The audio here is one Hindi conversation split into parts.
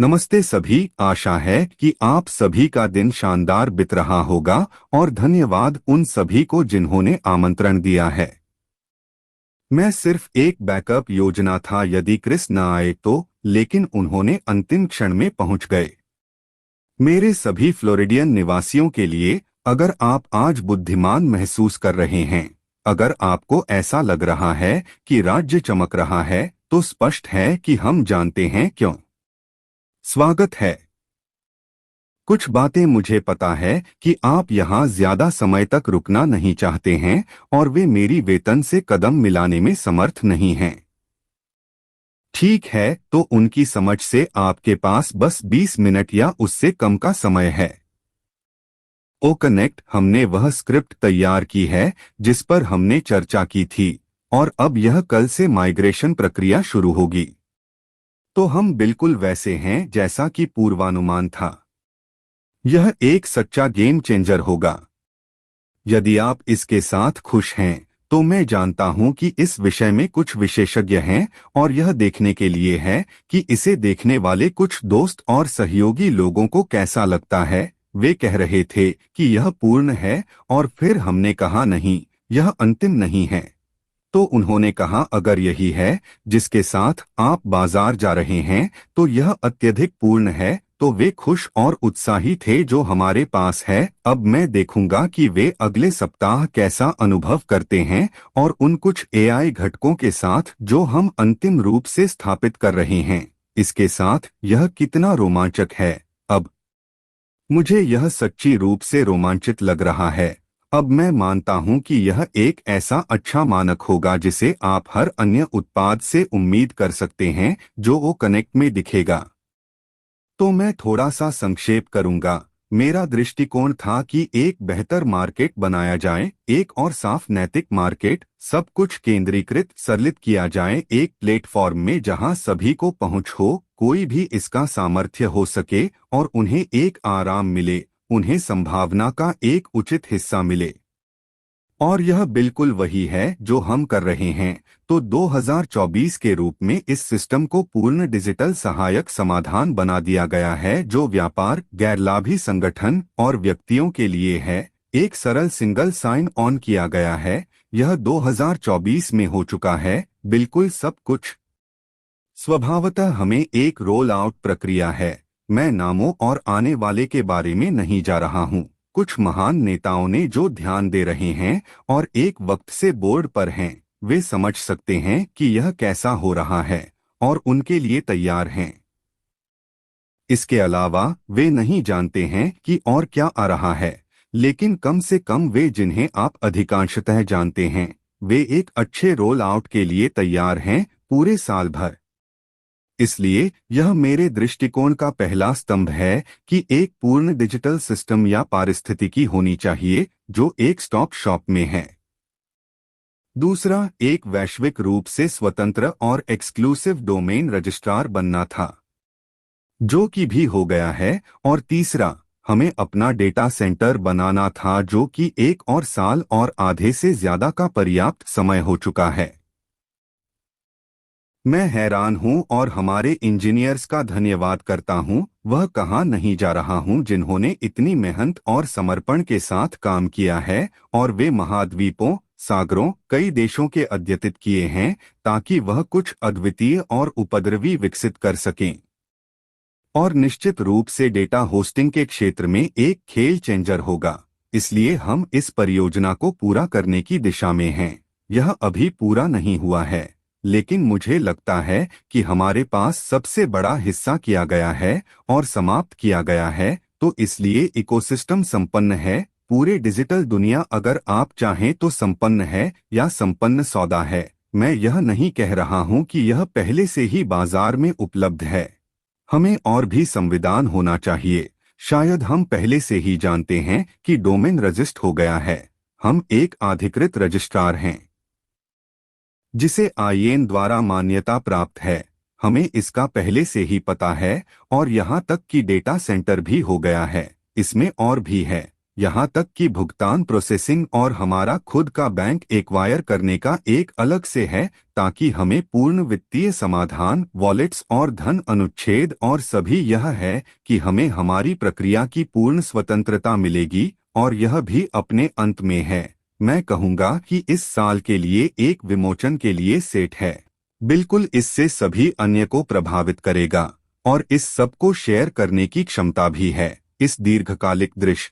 नमस्ते सभी। आशा है कि आप सभी का दिन शानदार बीत रहा होगा और धन्यवाद उन सभी को जिन्होंने आमंत्रण दिया है। मैं सिर्फ एक बैकअप योजना था यदि क्रिस न आए तो, लेकिन उन्होंने अंतिम क्षण में पहुंच गए। मेरे सभी फ्लोरिडियन निवासियों के लिए, अगर आप आज बुद्धिमान महसूस कर रहे हैं, अगर आपको ऐसा लग रहा है कि राज्य चमक रहा है, तो स्पष्ट है कि हम जानते हैं क्यों। स्वागत है। कुछ बातें मुझे पता है कि आप यहाँ ज्यादा समय तक रुकना नहीं चाहते हैं और वे मेरी वेतन से कदम मिलाने में समर्थ नहीं हैं। ठीक है, तो उनकी समझ से आपके पास बस 20 मिनट या उससे कम का समय है। ओ कनेक्ट, हमने वह स्क्रिप्ट तैयार की है जिस पर हमने चर्चा की थी, और अब यह कल से माइग्रेशन प्रक्रिया शुरू होगी। तो हम बिल्कुल वैसे हैं जैसा कि पूर्वानुमान था। यह एक सच्चा गेम चेंजर होगा। यदि आप इसके साथ खुश हैं, तो मैं जानता हूं कि इस विषय में कुछ विशेषज्ञ हैं और यह देखने के लिए है कि इसे देखने वाले कुछ दोस्त और सहयोगी लोगों को कैसा लगता है। वे कह रहे थे कि यह पूर्ण है और फिर हमने कहा नहीं, यह अंतिम नहीं है। तो उन्होंने कहा अगर यही है जिसके साथ आप बाजार जा रहे हैं, तो यह अत्यधिक पूर्ण है। तो वे खुश और उत्साही थे जो हमारे पास है। अब मैं देखूंगा कि वे अगले सप्ताह कैसा अनुभव करते हैं और उन कुछ एआई घटकों के साथ जो हम अंतिम रूप से स्थापित कर रहे हैं, इसके साथ यह कितना रोमांचक है। अब मुझे यह सच्ची रूप से रोमांचित लग रहा है। अब मैं मानता हूं कि यह एक ऐसा अच्छा मानक होगा जिसे आप हर अन्य उत्पाद से उम्मीद कर सकते हैं जो वो कनेक्ट में दिखेगा। तो मैं थोड़ा सा संक्षेप करूंगा। मेरा दृष्टिकोण था कि एक बेहतर मार्केट बनाया जाए, एक और साफ नैतिक मार्केट, सब कुछ केंद्रीकृत सरलित किया जाए एक प्लेटफॉर्म में जहां सभी को पहुंच हो, कोई भी इसका सामर्थ्य हो सके और उन्हें एक आराम मिले, उन्हें संभावना का एक उचित हिस्सा मिले। और यह बिल्कुल वही है जो हम कर रहे हैं। तो 2024 के रूप में इस सिस्टम को पूर्ण डिजिटल सहायक समाधान बना दिया गया है जो व्यापार, गैरलाभी संगठन और व्यक्तियों के लिए है। एक सरल सिंगल साइन ऑन किया गया है। यह 2024 में हो चुका है, बिल्कुल सब कुछ। स्वभावतः हमें एक रोल आउट प्रक्रिया है। मैं नामों और आने वाले के बारे में नहीं जा रहा हूं। कुछ महान नेताओं ने जो ध्यान दे रहे हैं और एक वक्त से बोर्ड पर हैं, वे समझ सकते हैं कि यह कैसा हो रहा है और उनके लिए तैयार हैं। इसके अलावा वे नहीं जानते हैं कि और क्या आ रहा है, लेकिन कम से कम वे जिन्हें आप अधिकांशतः जानते हैं, वे एक अच्छे रोल आउट के लिए तैयार हैं पूरे साल भर। इसलिए यह मेरे दृष्टिकोण का पहला स्तंभ है कि एक पूर्ण डिजिटल सिस्टम या पारिस्थितिकी होनी चाहिए जो एक स्टॉप शॉप में है। दूसरा, एक वैश्विक रूप से स्वतंत्र और एक्सक्लूसिव डोमेन रजिस्ट्रार बनना था, जो कि भी हो गया है। और तीसरा, हमें अपना डेटा सेंटर बनाना था जो कि 1 साल और आधे से ज्यादा का पर्याप्त समय हो चुका है। मैं हैरान हूं और हमारे इंजीनियर्स का धन्यवाद करता हूं, वह कहाँ नहीं जा रहा हूं जिन्होंने इतनी मेहनत और समर्पण के साथ काम किया है और वे महाद्वीपों, सागरों, कई देशों के अद्यतित किए हैं ताकि वह कुछ अद्वितीय और उपद्रवी विकसित कर सकें। और निश्चित रूप से डेटा होस्टिंग के क्षेत्र में एक खेल चेंजर होगा। इसलिए हम इस परियोजना को पूरा करने की दिशा में हैं। यह अभी पूरा नहीं हुआ है, लेकिन मुझे लगता है कि हमारे पास सबसे बड़ा हिस्सा किया गया है और समाप्त किया गया है। तो इसलिए इकोसिस्टम संपन्न है। पूरे डिजिटल दुनिया अगर आप चाहें तो संपन्न है या संपन्न सौदा है। मैं यह नहीं कह रहा हूं कि यह पहले से ही बाजार में उपलब्ध है। हमें और भी संविधान होना चाहिए। शायद हम पहले से ही जानते हैं कि डोमेन रजिस्टर हो गया है। हम एक अधिकृत रजिस्ट्रार हैं जिसे आईएन द्वारा मान्यता प्राप्त है। हमें इसका पहले से ही पता है और यहाँ तक कि डेटा सेंटर भी हो गया है। इसमें और भी है। यहाँ तक कि भुगतान प्रोसेसिंग और हमारा खुद का बैंक एक्वायर करने का एक अलग से है, ताकि हमें पूर्ण वित्तीय समाधान, वॉलेट्स और धन अनुच्छेद और सभी यह है कि हमें हमारी प्रक्रिया की पूर्ण स्वतंत्रता मिलेगी, और यह भी अपने अंत में है। मैं कहूँगा कि इस साल के लिए एक विमोचन के लिए सेट है। बिल्कुल इससे सभी अन्य को प्रभावित करेगा, और इस सब को शेयर करने की क्षमता भी है। इस दीर्घकालिक दृश्य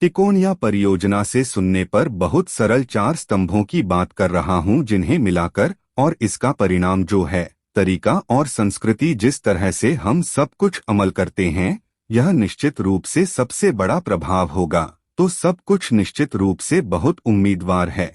टिकोण या परियोजना से सुनने पर बहुत सरल 4 स्तंभों की बात कर रहा हूं, जिन्हें मिलाकर और इसका परिणाम जो है, तरीका और संस्कृति जिस तरह से हम सब कुछ अमल करते हैं, यह निश्चित रूप से सबसे बड़ा प्रभाव होगा। तो सब कुछ निश्चित रूप से बहुत उम्मीदवार है,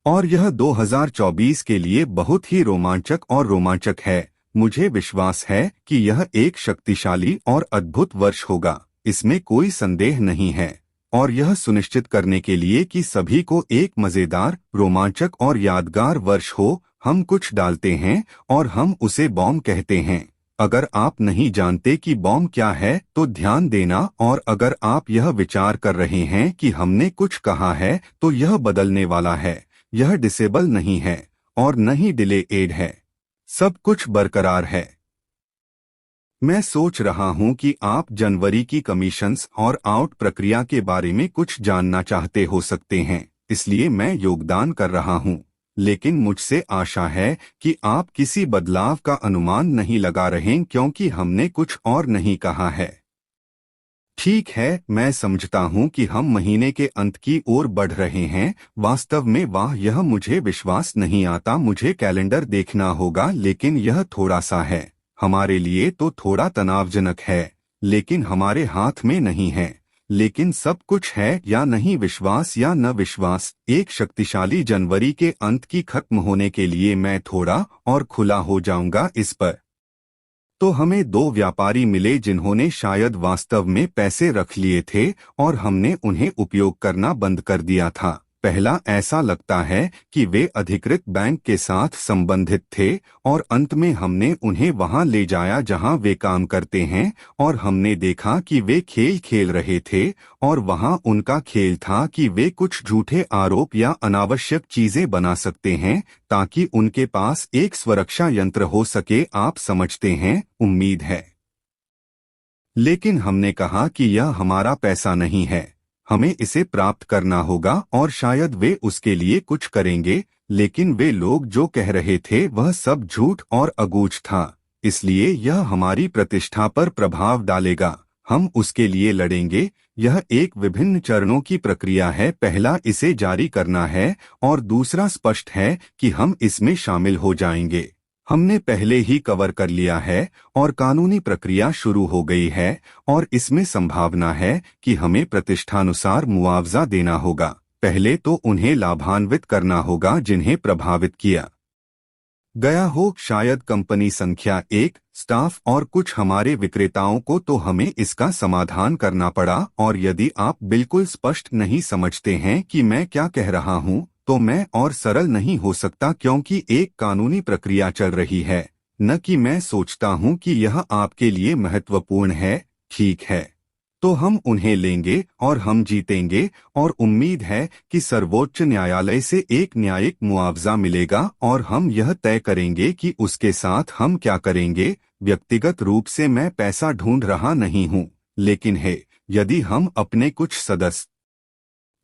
और यह 2024 के लिए बहुत ही रोमांचक है। मुझे विश्वास है कि यह एक शक्तिशाली और अद्भुत वर्ष होगा, इसमें कोई संदेह नहीं है। और यह सुनिश्चित करने के लिए कि सभी को एक मजेदार, रोमांचक और यादगार वर्ष हो, हम कुछ डालते हैं और हम उसे बॉम्ब कहते हैं। अगर आप नहीं जानते कि बॉम्ब क्या है तो ध्यान देना, और अगर आप यह विचार कर रहे हैं कि हमने कुछ कहा है तो यह बदलने वाला है। यह डिसेबल नहीं है और न ही डिलेड है, सब कुछ बरकरार है। मैं सोच रहा हूं कि आप जनवरी की कमीशंस और आउट प्रक्रिया के बारे में कुछ जानना चाहते हो सकते हैं, इसलिए मैं योगदान कर रहा हूं। लेकिन मुझसे आशा है कि आप किसी बदलाव का अनुमान नहीं लगा रहे, क्योंकि हमने कुछ और नहीं कहा है। ठीक है, मैं समझता हूं कि हम महीने के अंत की ओर बढ़ रहे हैं। वास्तव में वाह, यह मुझे विश्वास नहीं आता। मुझे कैलेंडर देखना होगा, लेकिन यह थोड़ा सा है। हमारे लिए तो थोड़ा तनावजनक है, लेकिन हमारे हाथ में नहीं है। लेकिन सब कुछ है या नहीं, विश्वास या न विश्वास। एक शक्तिशाली जनवरी के अंत की खत्म होने के लिए मैं थोड़ा और खुला हो जाऊंगा इस पर। तो हमें 2 व्यापारी मिले जिन्होंने शायद वास्तव में पैसे रख लिए थे और हमने उन्हें उपयोग करना बंद कर दिया था। पहला, ऐसा लगता है कि वे अधिकृत बैंक के साथ संबंधित थे, और अंत में हमने उन्हें वहां ले जाया जहां वे काम करते हैं, और हमने देखा कि वे खेल खेल रहे थे, और वहां उनका खेल था कि वे कुछ झूठे आरोप या अनावश्यक चीजें बना सकते हैं ताकि उनके पास एक सुरक्षा यंत्र हो सके। आप समझते हैं, उम्मीद है। लेकिन हमने कहा कि यह हमारा पैसा नहीं है, हमें इसे प्राप्त करना होगा, और शायद वे उसके लिए कुछ करेंगे। लेकिन वे लोग जो कह रहे थे वह सब झूठ और अगूझ था, इसलिए यह हमारी प्रतिष्ठा पर प्रभाव डालेगा। हम उसके लिए लड़ेंगे। यह एक विभिन्न चरणों की प्रक्रिया है। पहला, इसे जारी करना है, और दूसरा स्पष्ट है कि हम इसमें शामिल हो जाएंगे। हमने पहले ही कवर कर लिया है, और कानूनी प्रक्रिया शुरू हो गई है, और इसमें संभावना है कि हमें प्रतिष्ठानुसार मुआवजा देना होगा। पहले तो उन्हें लाभान्वित करना होगा जिन्हें प्रभावित किया गया हो, शायद कंपनी संख्या 1, स्टाफ और कुछ हमारे विक्रेताओं को। तो हमें इसका समाधान करना पड़ा। और यदि आप बिल्कुल स्पष्ट नहीं समझते हैं कि मैं क्या कह रहा हूं, तो मैं और सरल नहीं हो सकता, क्योंकि एक कानूनी प्रक्रिया चल रही है, न कि मैं सोचता हूं कि यह आपके लिए महत्वपूर्ण है। ठीक है, तो हम उन्हें लेंगे और हम जीतेंगे, और उम्मीद है कि सर्वोच्च न्यायालय से एक न्यायिक मुआवजा मिलेगा, और हम यह तय करेंगे कि उसके साथ हम क्या करेंगे। व्यक्तिगत रूप से मैं पैसा ढूंढ रहा नहीं हूं, लेकिन है, यदि हम अपने कुछ सदस्य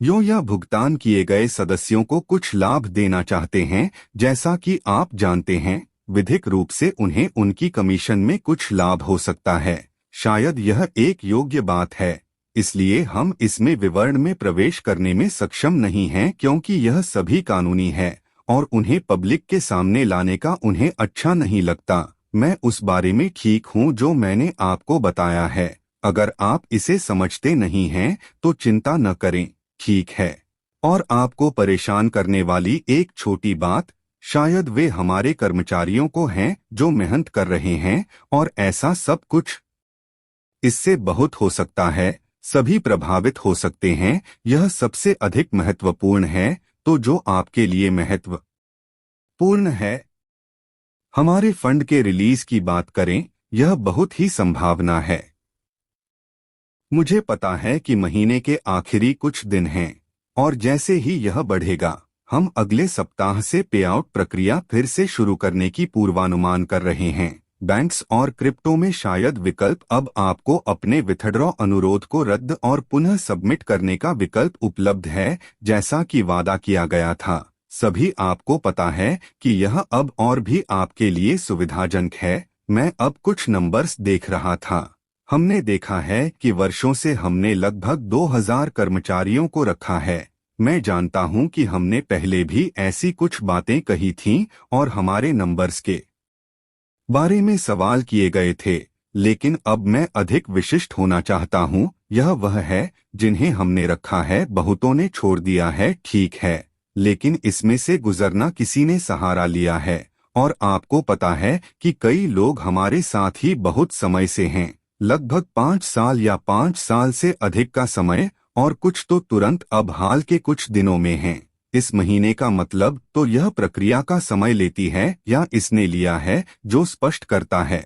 यों या भुगतान किए गए सदस्यों को कुछ लाभ देना चाहते हैं, जैसा कि आप जानते हैं, विधिक रूप से उन्हें उनकी कमीशन में कुछ लाभ हो सकता है। शायद यह एक योग्य बात है, इसलिए हम इसमें विवरण में प्रवेश करने में सक्षम नहीं हैं, क्योंकि यह सभी कानूनी है और उन्हें पब्लिक के सामने लाने का उन्हें अच्छा नहीं लगता। मैं उस बारे में ठीक हूं जो मैंने आपको बताया है। अगर आप इसे समझते नहीं हैं तो चिंता न करें, ठीक है। और आपको परेशान करने वाली एक छोटी बात, शायद वे हमारे कर्मचारियों को हैं जो मेहनत कर रहे हैं, और ऐसा सब कुछ। इससे बहुत हो सकता है, सभी प्रभावित हो सकते हैं। यह सबसे अधिक महत्वपूर्ण है। तो जो आपके लिए महत्वपूर्ण है, हमारे फंड के रिलीज की बात करें, यह बहुत ही संभावना है। मुझे पता है कि महीने के आखिरी कुछ दिन हैं और जैसे ही यह बढ़ेगा, हम अगले सप्ताह से पेआउट प्रक्रिया फिर से शुरू करने की पूर्वानुमान कर रहे हैं। बैंक्स और क्रिप्टो में शायद विकल्प अब आपको अपने विथड्रॉ अनुरोध को रद्द और पुनः सबमिट करने का विकल्प उपलब्ध है, जैसा कि वादा किया गया था। सभी आपको पता है कि यह अब और भी आपके लिए सुविधाजनक है। मैं अब कुछ नंबर्स देख रहा था। हमने देखा है कि वर्षों से हमने लगभग 2000 कर्मचारियों को रखा है। मैं जानता हूं कि हमने पहले भी ऐसी कुछ बातें कही थीं और हमारे नंबर्स के बारे में सवाल किए गए थे, लेकिन अब मैं अधिक विशिष्ट होना चाहता हूं। यह वह है जिन्हें हमने रखा है। बहुतों ने छोड़ दिया है, ठीक है, लेकिन इसमें से गुजरना किसी ने सहारा लिया है। और आपको पता है कि कई लोग हमारे साथ ही बहुत समय से हैं, लगभग 5 साल या 5 साल से अधिक का समय, और कुछ तो तुरंत अब हाल के कुछ दिनों में हैं। इस महीने का मतलब तो यह प्रक्रिया का समय लेती है या इसने लिया है, जो स्पष्ट करता है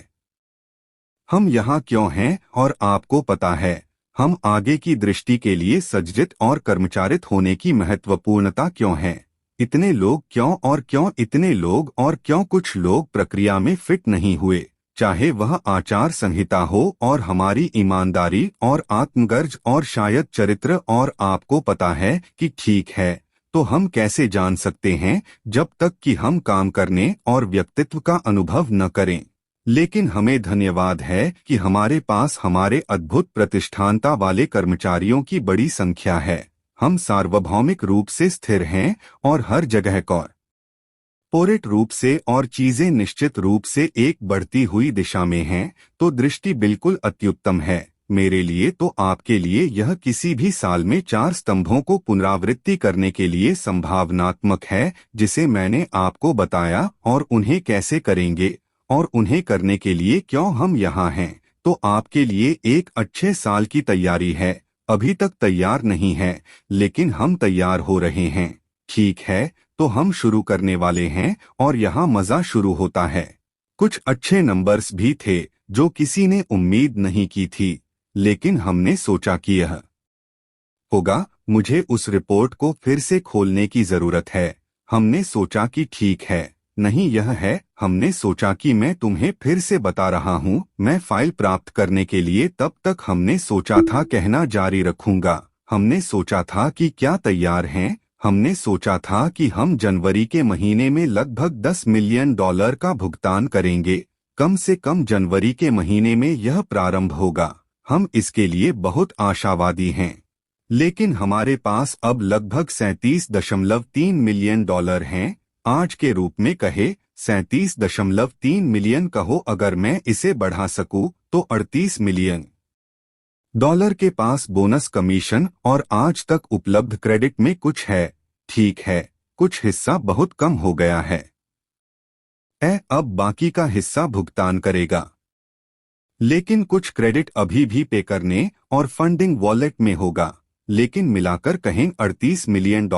हम यहाँ क्यों हैं। और आपको पता है, हम आगे की दृष्टि के लिए सज्जित और कर्मचारित होने की महत्वपूर्णता क्यों है। इतने लोग क्यों, और क्यों इतने लोग, और क्यों कुछ लोग प्रक्रिया में फिट नहीं हुए, चाहे वह आचार संहिता हो और हमारी ईमानदारी और आत्मगर्ज और शायद चरित्र। और आपको पता है कि ठीक है, तो हम कैसे जान सकते हैं जब तक कि हम काम करने और व्यक्तित्व का अनुभव न करें। लेकिन हमें धन्यवाद है कि हमारे पास हमारे अद्भुत प्रतिष्ठानता वाले कर्मचारियों की बड़ी संख्या है। हम सार्वभौमिक रूप से स्थिर हैं और हर जगह कॉर्पोरेट रूप से, और चीजें निश्चित रूप से एक बढ़ती हुई दिशा में हैं। तो दृष्टि बिल्कुल अत्युत्तम है। मेरे लिए तो आपके लिए यह किसी भी साल में 4 स्तंभों को पुनरावृत्ति करने के लिए संभावनात्मक है, जिसे मैंने आपको बताया, और उन्हें कैसे करेंगे और उन्हें करने के लिए क्यों हम यहाँ हैं। तो आपके लिए एक अच्छे साल की तैयारी है। अभी तक तैयार नहीं है, लेकिन हम तैयार हो रहे हैं। ठीक है, तो हम शुरू करने वाले हैं और यहाँ मजा शुरू होता है। कुछ अच्छे नंबर्स भी थे जो किसी ने उम्मीद नहीं की थी, लेकिन हमने सोचा कि यह होगा। मुझे उस रिपोर्ट को फिर से खोलने की जरूरत है। हमने सोचा कि ठीक है, नहीं यह है, हमने सोचा कि मैं तुम्हें फिर से बता रहा हूं, मैं फाइल प्राप्त करने के लिए तब तक हमने सोचा था कहना जारी रखूंगा। हमने सोचा था कि क्या तैयार हैं। हमने सोचा था कि हम जनवरी के महीने में लगभग $10 मिलियन का भुगतान करेंगे। कम से कम जनवरी के महीने में यह प्रारंभ होगा। हम इसके लिए बहुत आशावादी हैं। लेकिन हमारे पास अब लगभग $37.3 मिलियन हैं। आज के रूप में कहे 37.3 मिलियन कहो। अगर मैं इसे बढ़ा सकूं तो $38 मिलियन के पास बोनस, कमीशन और आज तक उपलब्ध क्रेडिट में कुछ है। ठीक है, कुछ हिस्सा बहुत कम हो गया है। अब बाकी का हिस्सा भुगतान करेगा, लेकिन कुछ क्रेडिट अभी भी पे करने और फंडिंग वॉलेट में होगा। लेकिन मिलाकर कहें $38 मिलियन।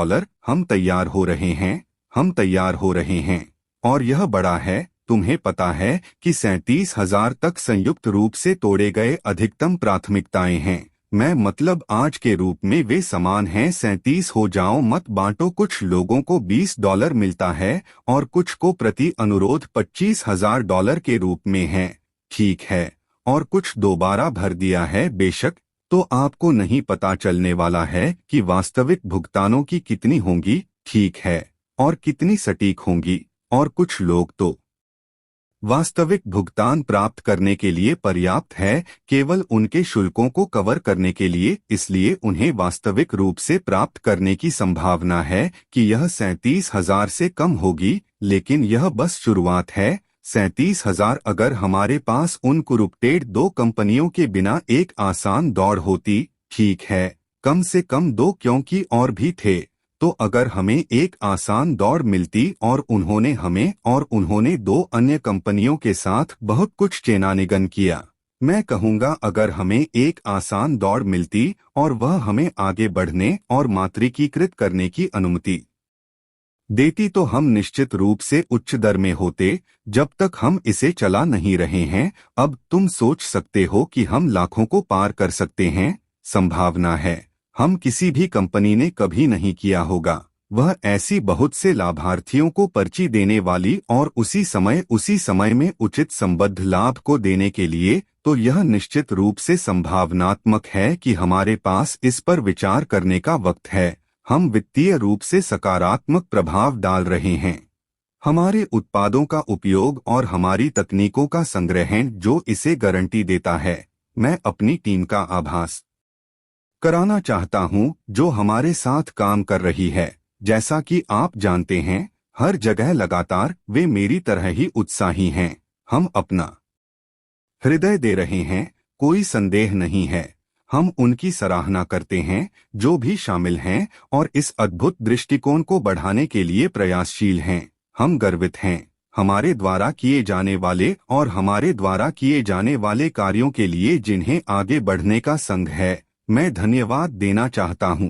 हम तैयार हो रहे हैं, हम तैयार हो रहे हैं। और यह बड़ा है। तुम्हें पता है कि 37,000 तक संयुक्त रूप से तोड़े गए अधिकतम प्राथमिकताएं हैं। मैं मतलब आज के रूप में वे समान हैं। 37 हो जाओ, मत बांटो। कुछ लोगों को $20 मिलता है और कुछ को प्रति अनुरोध $25,000 के रूप में है। ठीक है, और कुछ दोबारा भर दिया है बेशक। तो आपको नहीं पता चलने वाला है कि वास्तविक भुगतानों की कितनी होंगी, ठीक है, और कितनी सटीक होंगी। और कुछ लोग तो वास्तविक भुगतान प्राप्त करने के लिए पर्याप्त है केवल उनके शुल्कों को कवर करने के लिए, इसलिए उन्हें वास्तविक रूप से प्राप्त करने की संभावना है कि यह 37,000 से कम होगी। लेकिन यह बस शुरुआत है। 37,000 अगर हमारे पास उन कुरुप्टेड 2 कंपनियों के बिना एक आसान दौड़ होती, ठीक है, कम से कम 2, क्योंकि और भी थे। तो अगर हमें एक आसान दौड़ मिलती और उन्होंने 2 अन्य कंपनियों के साथ बहुत कुछ चेनानिगन किया। मैं कहूँगा अगर हमें एक आसान दौड़ मिलती और वह हमें आगे बढ़ने और मात्रिकीकृत करने की अनुमति देती तो हम निश्चित रूप से उच्च दर में होते, जब तक हम इसे चला नहीं रहे हैं। अब तुम सोच सकते हो कि हम लाखों को पार कर सकते हैं। संभावना है, हम किसी भी कंपनी ने कभी नहीं किया होगा। वह ऐसी बहुत से लाभार्थियों को पर्ची देने वाली और उसी समय में उचित संबद्ध लाभ को देने के लिए। तो यह निश्चित रूप से संभावनात्मक है कि हमारे पास इस पर विचार करने का वक्त है। हम वित्तीय रूप से सकारात्मक प्रभाव डाल रहे हैं। हमारे उत्पादों का उपयोग और हमारी तकनीकों का संग्रहण जो इसे गारंटी देता है। मैं अपनी टीम का आभास कराना चाहता हूं, जो हमारे साथ काम कर रही है। जैसा कि आप जानते हैं, हर जगह लगातार वे मेरी तरह ही उत्साही हैं। हम अपना हृदय दे रहे हैं, कोई संदेह नहीं है। हम उनकी सराहना करते हैं, जो भी शामिल हैं और इस अद्भुत दृष्टिकोण को बढ़ाने के लिए प्रयासशील हैं। हम गर्वित हैं हमारे द्वारा किए जाने वाले और हमारे द्वारा किए जाने वाले कार्यों के लिए, जिन्हें आगे बढ़ने का संघ है। मैं धन्यवाद देना चाहता हूं